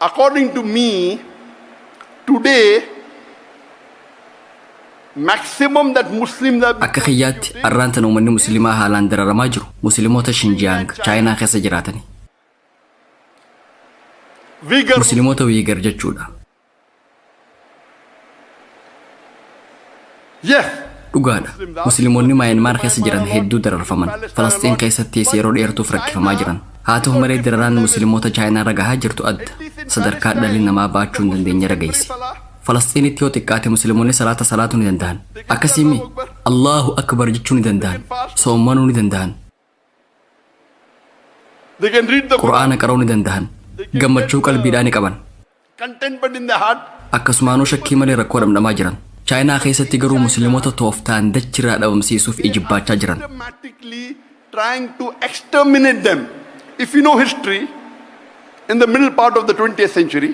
according to me, today, maximum that Muslims are... Akka kiyyaatti arraantan uummanni musliimaa haalaan dararamaa jiru musliimoota Xinjiang Chaayinaa keessa jiraatani. Musliimoota Uyghur jechuudha. Yes. Dhugaadha. Musliimoonni Myanmar keessa jiran hedduu dararfaman. Falastiin keessattis yeroo dheertuuf rakkifamaa jiran. Haa ta'u malee dararaan musliimoota Chaayinaa irra gahaa jirtu adda. Sadarkaa dhalli namaa baachuu hin dandeenye irra geesse. Falastiinitti yoo xiqqaate musliimoonni salaata salaatuu ni danda'an. Akkasiimi Allahu Akbar jechuu ni danda'an. Soommanuu ni danda'an. Qur'aana qara'uu ni danda'an. Gammachuu qalbiidhaan ni qaban. Akkasumaanuu shakkii malee rakkoo dhamdhamaa jiran. Chaayinaa keessatti garuu musliimoota tooftaan dachirraa dhabamsiisuuf ijibbaachaa jiran. Trying to exterminate them. If you know history, in the middle part of the 20th century,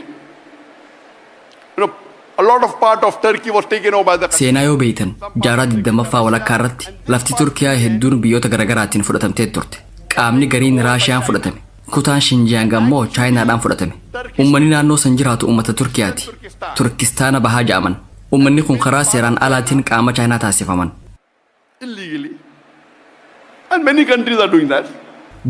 a lot of part of Turkey was taken over by the... Seenaa yoo beeytan jaarraa 20ffaa walakkaa irratti lafti Turkiyaa hedduun biyyoota garaagaraatiin fudhatamtee turte. Qaamni gariin Raashiyaan fudhatame. Kutaan Xinjiang ammoo Chaayinaadhaan fudhatame. Uummanni naannoo san jiraatu uummata Turkiyaati. Turkistaana bahaa ja'aman. Uummanni kun karaa seeraan alaatiin qaama Chaayinaa taasifaman. Illegally. And many countries are doing that.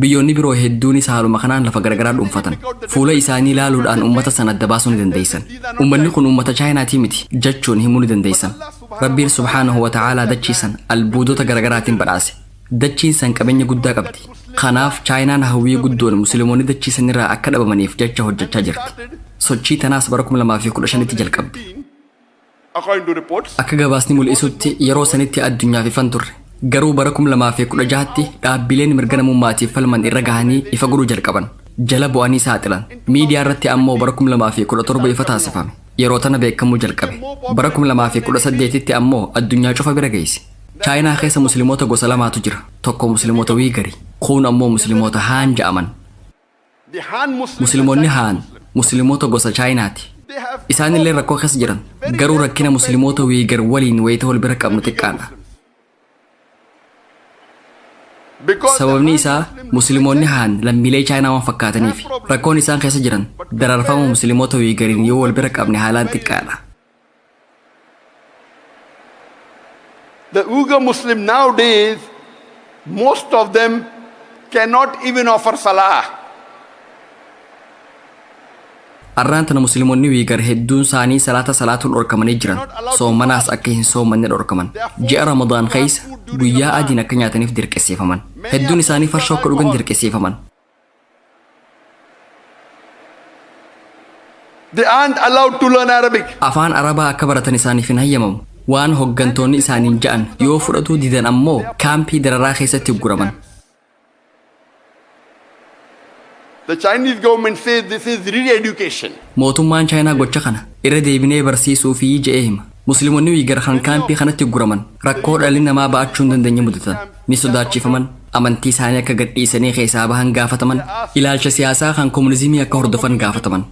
Biyyoonni biroo hedduunis haaluma kanaan lafa garagaraa dhuunfatan. Fuula isaanii ilaaluudhaan uummata sana adda baasuu ni dandeessan. Uummanni kun uummata Chaayinaatii miti jechuun himuu ni dandeessan. Rabbiin subhaanahu wa ta'aalaa dachiisan albuudota garagaraatiin badhaase. Dachiin san qabeenya guddaa qabdi. Kanaaf Chaayinaan hawwii guddoon musliimoonni dachiisan irraa akka dhabamaniif jecha hojjechaa jirti. Sochii tanaas bara 2015tti jalqabdi. Akka gabaasni mul'isutti yeroo sanitti addunyaaf ifan turre. Garuu bara 2016tti dhaabbileen mirga namummaatiif falman irra gahanii ifa godhuu jalqaban. Jala bu'anii saaxilan. Miidiyaa irratti ammoo bara 2017 ifa taasifame. Yeroo tana beekamuu jalqabe. Bara 2018tti ammoo addunyaa cufa bira geesse. Chaayinaa keessa musliimoota gosa lamaatu jira. Tokko musliimoota Uyghur, kuun ammoo musliimoota Han ja'aman. Musliimoonni Han musliimoota gosa Chaayinaati. Isaanillee rakkoo keessa jiran. Garuu rakkina musliimoota Uyghur waliin wayita wal bira qabnu xiqqaadha. Sababni isaa musliimoonni Han lammiilee Chaayinaa waan fakkaataniif rakkoon isaan keessa jiran dararfama musliimoota Uyghuriin yoo wal bira qabne haalaan xiqqaadha. The Uyghur Muslim nowadays, most of them cannot even offer salah. Arraan tana musliimoonni Uyghur hedduun isaanii salaata salaatuun dhorkamanii jiran. Soomanaas akka hin soomanne dhorkaman. Ji'a Ramadaan keessa guyyaa adiin akka nyaataniif dirqisiifaman. Hedduun isaanii farshoo akka dhugan dirqisiifaman. They aren't allowed to learn Arabic. Afaan Arabaa akka baratan isaaniif hin hayyamamu. Waan hoggantoonni isaaniin ja'an yoo fudhatuu didan ammoo kaampii dararaa keessatti guraman. The Chinese government says this is re-education. Mootummaan Chaayinaa gocha kana irra deebinee barsiisuu fi je'ee hima. Musliimoonni Uyghur kan kaampii kanatti guraman rakkoo dhalli namaa ba'achuu hin dandeenye mudatan. Ni sodaachifaman. Amantii isaanii akka gadhiisanii keessaa bahan gaafataman. Ilaalcha siyaasaa kan komunizimii akka hordofan gaafataman.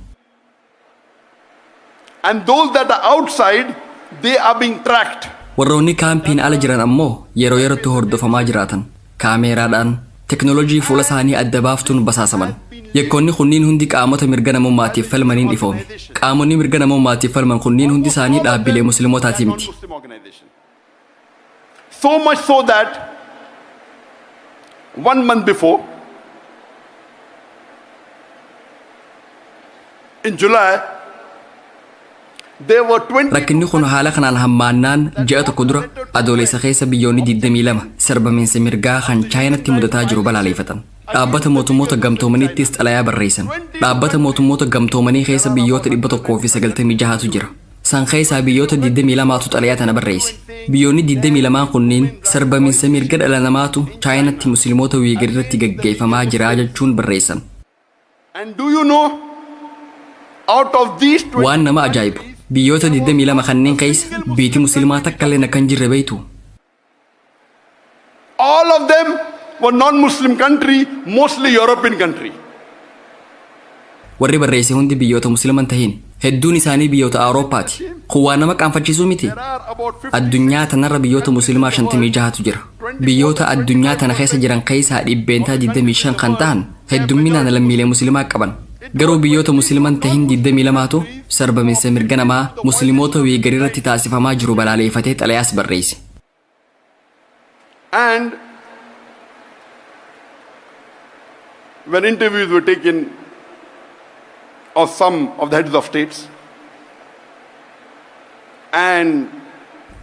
And those that are outside, they are being tracked. Warroonni kaampiin ala jiran ammoo yeroo yerootti hordofamaa jiraatan. Kaameeraadhaan teknoolojii fuula isaanii adda baaftuun basaasaman. Yakkoonni kunniin hundi qaamota mirga namummaatiif falmaniin ifoome. Qaamonni mirga namummaatiif falman kunniin hundi isaanii dhaabbilee musliimotaati miti. So much so that 1 month before, in July, there were 20... Rakkinni kun haala kanaan hammaannaan ji'a tokko dura adoolessa keessa biyyoonni 22 sarbamiinsa mirgaa kan Chaayinaatti mudataa jiru balaaleffatan. Dhaabbata mootummoota gamtoomaniittis xalayaa barreessan. Dhaabbata mootummoota gamtoomanii keessa biyyoota 196tu jira. San keessaa biyyoota 22tu xalayaa tana barreesse. Biyyoonni 22 kunniin sarbamiinsa mirga dhala namaatu Chaayinaatti musliimoota Uyghur irratti gaggeeffamaa jira jechuun barreessan. And do you know, out of these... Waan nama ajaa'ibu. Biyyoota 22 kanneen keessa biyyi musliimaa takka illee akka hin jirre beektu. All of them were non-Muslim country, mostly European country. Warri barreesse hundi biyyoota musliiman tahin hedduun isaanii biyyoota Awurooppaati. Kun waan nama qaanfachiisuu miti. Addunyaa tanarra biyyoota musliimaa 56tu jira. Biyyoota addunyaa tana keessa jiran keessaa dhibbeentaa 25 kan ta'an heddumminaan lammiilee musliimaa qaban. Garuu biyyoota musliiman tahin 22tu sarbamiinsa mirga namaa musliimoota Uyghur irratti taasifamaa jiru balaaleffatee xalayaas barreesse. And when interviews were taken of some of the heads of states, and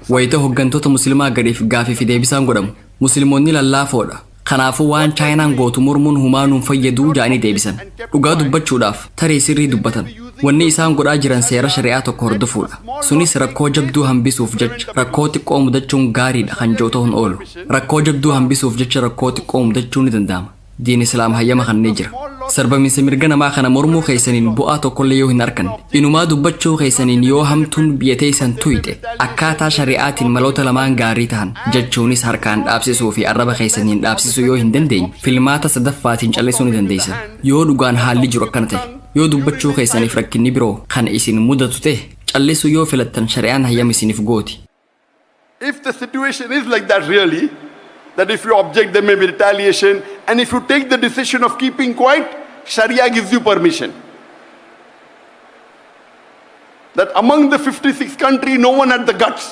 Wayita hoggantoota musliimaa gadiif gaafii fi deebisaan godhamu musliimoonni lallaafoodha. Kanaafuu waan chaayinaan gootu mormuun humaanuun fayyaduu jaanii deebisan. Dhugaa dubbachuudhaaf tarii sirrii dubbatan. Wanni isaan godhaa jiran seera shari'aa tokko hordofuudha. Sunis rakkoo jabduu hambisuuf jecha rakkoo xiqqoo mudachuun gaariidha kan jooto hin oolu. Rakkoo jabduu hambisuuf jecha rakkoo xiqqoo mudachuu ni danda'ama. Diin Islaam hayyama kannee jira. Sarbamiinsa mirga namaa kana mormuu keessaniin bu'aa tokkollee yoo hin arganne. Inumaa dubbachuu keessaniin yoo hamtuun biyya teessan tuyxe akkaataa shari'aatiin maloota lamaan gaarii ta'an jechuunis harkaan dhaabsisuu fi arraba keessaniin dhaabsisuu yoo hin dandeenye filmaata sadaffaatiin callisuu ni dandeessan. Yoo dhugaan haalli jiru akkana ta'e yoo dubbachuu keessaniif rakkinni biroo kan isin mudatu ta'e callisuu yoo filattan shari'aan hayyama isiniif gooti. if the situation is like that really, that if you object there may be retaliation, and if you take the decision of keeping quiet, Sharia gives you permission. That among the 56 countries no one had the guts,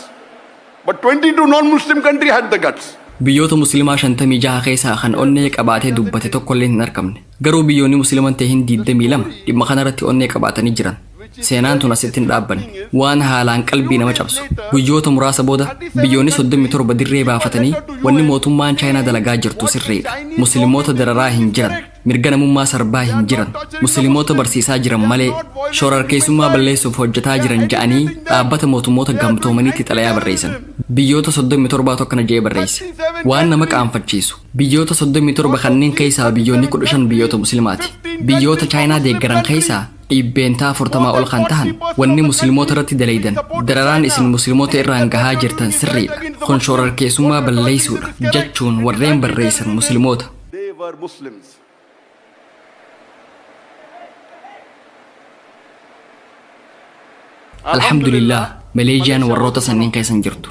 but 22 non-Muslim countries had the guts. Biyyoota musliimaa 56 keessaa kan onnee qabaatee dubbate tokkollee hin argamne. Garuu biyyoonni musliiman tahin 22 dhimma kanarratti onnee qabaatanii jiran. Seenaan tun asitti hin dhaabbanne waan haalaan qalbii nama cabsu. Guyyoota muraasa booda biyyoonni 37 dirree baafatanii wanni mootummaan chaayinaa dalagaa jirtu sirriidha. Musliimoota dararaa hin jiran, mirga namummaa sarbaa hin jiran, musliimoota barsiisaa jiran malee shorarkeessummaa balleessuuf hojjetaa jiran ja'anii dhaabbata mootummoota gamtoomaniitti xalayaa barreessan. Biyyoota 37 tokkana jee barreesse. Waan nama qaanfachiisu. Biyyoota 37 kanneen keessaa biyyoonni 15 biyyoota musliimaati. Biyyoota chaayinaa deeggaran keessaa dhibbeentaa 40 ol kan tahan wanni musliimoota irratti dalaydan dararaan isin musliimoota irraan gahaa jirtan sirriidha. Kun shorarkeessummaa balleessuudha jechuun warreen barreessan musliimoota. They were Muslims. Alhamdulillah, Maleeziyaan warroota sanniin keessan jirtu.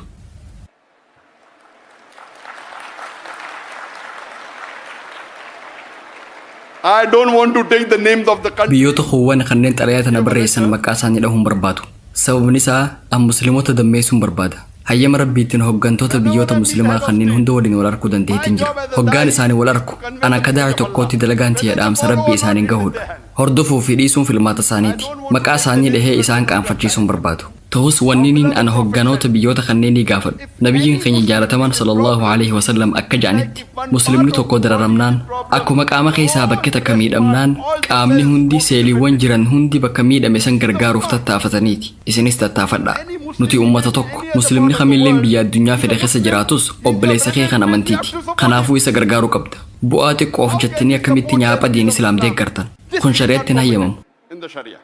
I don't want to take the names of the countries. Biyyoota kuuwwan kanneen xalayaa tana barreessan maqaa isaanii dhahuun barbaadu. Sababni isaa an musliimoota dammeessuun barbaada. Hayyama rabbiitiin hoggantoota biyyoota musliimaa kanneen hunda waliin wal arkuu dandeettiin jira. Hoggaan isaanii wal arku an akka daa'ii tokkootti dalagaan tiyya dhaamsa rabbii isaaniin gahuudha. Hordofuu fi dhiisuun filmaata isaaniiti. Maqaa isaanii dhahee isaan qaanfachiisuun barbaadu. Ta'us wanniin an hogganoota biyyoota kanneenii gaafadhu. Nabiyyiin keenya jaalataman sallallahu alaihi wasallam akka ja'anitti muslimni tokko dararamnaan akkuma qaama keessaa bakka takka miidhamnaan qaamni hundi seeliiwwan jiran hundi bakka miidhame san gargaaruuf tattaafataniiti. Isinis tattaafadhaa. Nuti ummata tokko muslimni kamilleen biyya addunyaa fedhe keessa jiraatus obboleessa kee kan amantiiti. Kanaafuu isa gargaaruu qabda. Bu'aa xiqqoof jettanii akkamitti nyaapha diin Islaam deeggartan. Kun shari'atti hin hayyamamu. In the Sharia.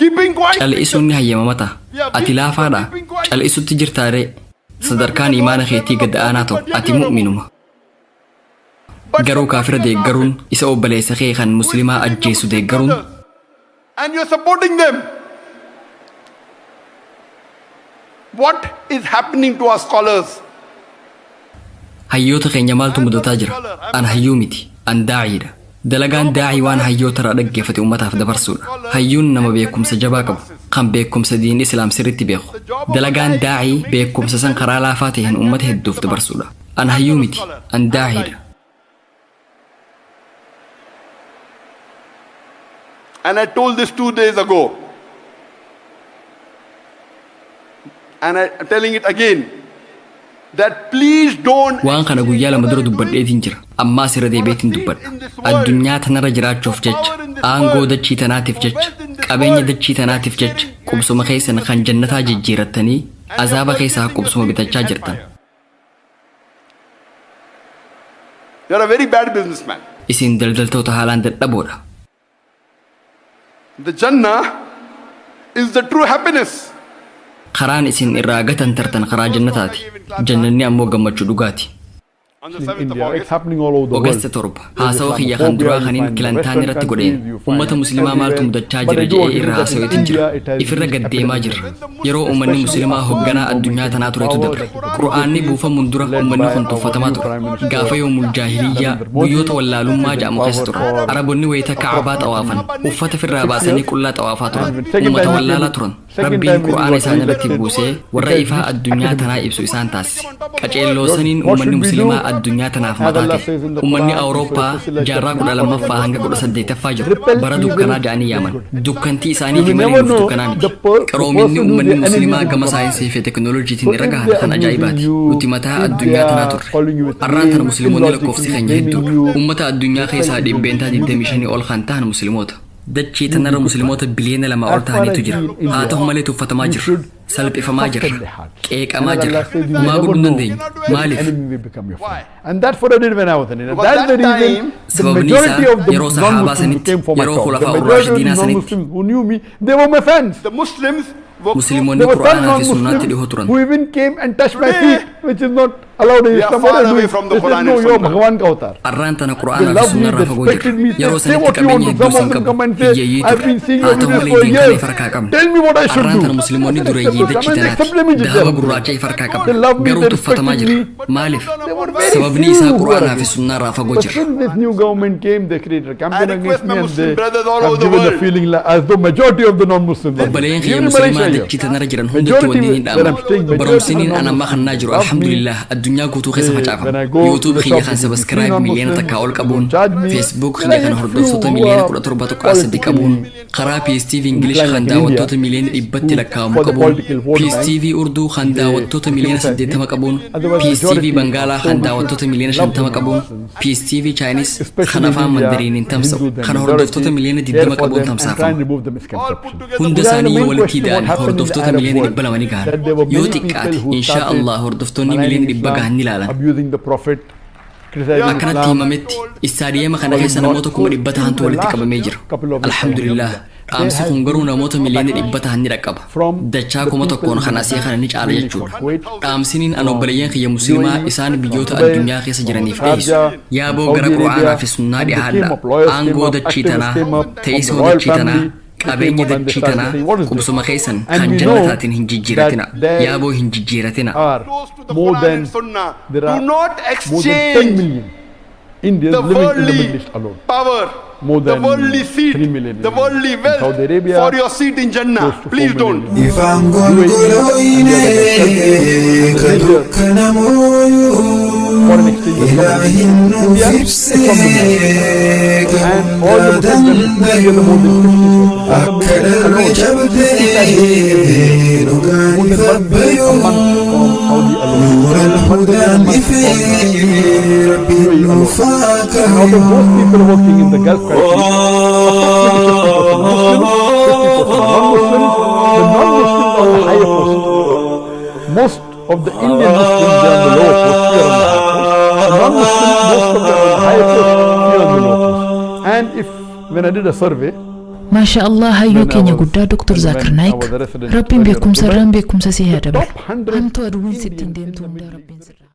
Keeping quiet. Cal'isuun ni hayyamamata. Ati laafaadha. Cal'isutti jirtaaree. Sadarkaan imaana keetii gad aanaa ta'u ati mu'minuma. Garuu kaafira deeggaruun isa obboleessa kee kan muslimaa ajjeesu deeggaruun. And you're supporting them. What is happening to our scholars? Hayyoota keenya maaltu mudataa jira? An hayyuu miti. An daa'iidha. Dalagaan daa'ii waan hayyoota irraa dhaggeeffate ummataaf dabarsuudha. Hayyuun nama beekumsa jabaa qabu kan beekumsa diin Islaam sirriitti beeku. Dalagaan daa'ii beekumsa san karaa laafaa ta'een ummata hedduuf dabarsuudha. An hayyuu miti. An daa'iidha. And I told this 2 days ago. And I'm telling it again. That please don't. Waan kana guyyaa lama dura dubbadheetiin jira. Ammaa sirra deebiitiin dubbadha. Addunyaa tanarra jiraachuuf jecha, aangoo dachii tanaatiif jecha, qabeenya dachii tanaatiif jecha, qubsuma keessan kan jannataa jijjiirattanii azaaba keessaa qubsuma bitachaa jirtan. You're a very bad businessman. Isin daldaltoota haalaan dadhaboodha. The Jannah is the true happiness. Karaan isin irraa gatan tartan karaa jannataati. Jannanni ammoo gammachuu dhugaati. On the in 7th of India. It's August, happening all over the world. Ogasta torba haasawa kiyya kan duraa kaniin kilantaan irratti godheen ummata muslimaa maaltu mudachaa jira jedhee irra haasaweetiin jira ifirra gaddeemaa jirra yeroo ummanni muslimaa hoogganaa addunyaa tanaa turetu dabre qur'aanni buufamuun dura ummanni kun tuffatamaa ture gaafa yoomul jaahiliyyaa guyyoota wallaalummaa jedhamu keessa ture arabonni wayita ka'abaa xawaafan uffata firraa baasanii qullaa xawaafaa turan ummata wallaalaa turan rabbiin qur'aana isaan irratti buusee warra ifaa addunyaa tanaa ibsu isaan taasise qaceelloosaniin ummanni muslimaa addunyaa tanaaf mataa ta'e ummanni awurooppaa jaarraa 12ffaa hanga 18ffaa jiru bara dukkanaa jedhanii yaaman dukkantii isaaniif malee nuuf dukkanaa miti qaroominni ummanni muslimaa gama saayinsii fi teknooloojiitiin irra gahan kan ajaa'ibaati nuti mataa addunyaa tanaa turre har'aan tana musliimoonni lakkoofsi keenya hedduudha ummata addunyaa keessaa dhibbeentaa 25 ol kan ta'an musliimoota dachii tanarra musliimoota biliyoona 2 ol ta'anitu jira haa ta'u malee tuffatamaa jirra salphifamaa jirra qeeqamaa jirra maa godhuu dandeenyu maaliif and that's what I did when I was in India. That's the reason the sababni majority isaa of the yeroo sahaabaa non-Muslims who sanitti came for my yeroo talk, the khulafaa majority of the ur-raashidiinaa sanitti non-Muslims who knew me, they were my friends. the Muslims were musliimoonni There were some qur'aanaa fi sunnaatti dhihoo non-Muslims turan who even came and touched my Today, feet, which is not allowed in we are Islam. far What are away doing? from the They said, Quran no, and you're Sunnah. Bhagavan ka avatar. arraan tana They qur'aanaa fi loved me, sunnaarraa they fagoo respected me. jira yeroo Say sanitti what you want qabeenya to. hedduu Some san of them come qabu and say, hiyyeeyyii I've been seeing ture your haa ta'u videos malee for diin kana years. farkaa qabna Tell me what I should arraan do. tana musliimoonni I dureeyyii accept dachii them. I accept them tanaati dahaba immediately. gurraachaa farkaa They love qabna me, garuu they tuffatamaa respected jira me. maaliif There were very sababni few isaa who were qur'aanaa fi against. sunnaarraa fagoo But jira since this new government came, they created a campaign I against request my me and Muslim they brothers all have over the given the world. feeling like, as though majority of the non-Muslims are obboleeyyan against. kiyya Even in muslimaa Malaysia dachii here. tanarra jiran hundatti Majority wanni hin that I'm saying, dhaamu majority baromsiniin of the an amma kannaa jiru non-Muslims love me. alhamdulillah addunyaa guutuu keessa When I facaafama go to yuutuub the kiyya shop, kan if you see sabiskiraayib miliyoona non-Muslims, takkaa ol they qabuun don't charge me. feesbuuk Then kiyya I kan get hordoftoota few who miliyoona are 17 tokko sadii qabuun karaa PSTV English inclined kan like in daawwattoota India, miliyoona dhibbatti who lakkaa'amu for the qabuun political vote bank, PSTV Urduu kan they daawwattoota miliyoona criticize me. 80 qabuun Otherwise, PSTV majority Bangaalaa of kan Muslims daawwattoota miliyoona love 50 the qabuun Muslims. PSTV Chinese kan Especially afaan in India, mandariiniin tamsa'u Hindus and kan majority hordoftoota miliyoona care 20 for qabuun them and try and tamsaafamu remove the All put misconceptions. together. hunda Then the isaanii main yoo walitti question, what ida'an happened in the hordoftoota Arab miliyoona world, 200 ni that gahan there were yoo many people xiqqaate who insha started Allah hordoftoonni maligning miliyoona 100 gahan ni Islam, ilaalan abusing the Prophet, criticizing akkanatti Islam. himametti istaadiyeema kana keessa namoota 100 tahantu walitti qabamee jira alhamdulillah dhaamsi kun garuu namoota miliyoona 100 tahan ni dhaqqaba dachaa 1,000 kan asii kana ni caala jechuudha dhaamsiniin an obboleeyyan kiyya muslimaa isaan biyyoota addunyaa keessa jiraniif dhiyeessu yaaboo gara qura'aanaa fi sunnaa dhihaadha aangoo dachii tanaa teessoo dachii tanaa qabeenya dachii tanaa qubsuma keessan kan jannataatiin hin jijjiiratina yaaboo hin jijjiiratina Are Close to the more Quran than and Sunnah. there Do are not more than 10 exchange million Indians the living in the worldly Middle East alone. power, More the than worldly seat, 3 million the in worldly Saudi wealth Arabia, for your seat in Jannah. close to 4 Please million. don't. ifaan golgolooyine ka dukkana mooyuu Foreign exchange is ilaahin nuuf ibsee and all the Muslims together more than 50%. akka dharra jabdee dhugaan fabbayoo nuuran hudaan ifee rabbiin nuufaa Out of most people working in the Gulf countries, most of the Indian Muslims are the lower post here on the high post. The non-Muslims, most of them are on the high post here on the low post. And if, when I did a survey, maasha allah hayyuu keenya guddaa Dr. Zakir Naik rabbiin beekumsa irraan beekumsa si haa dabalu hamtuu aduwwiin sittiin deemtu hundaa rabbiin sirraa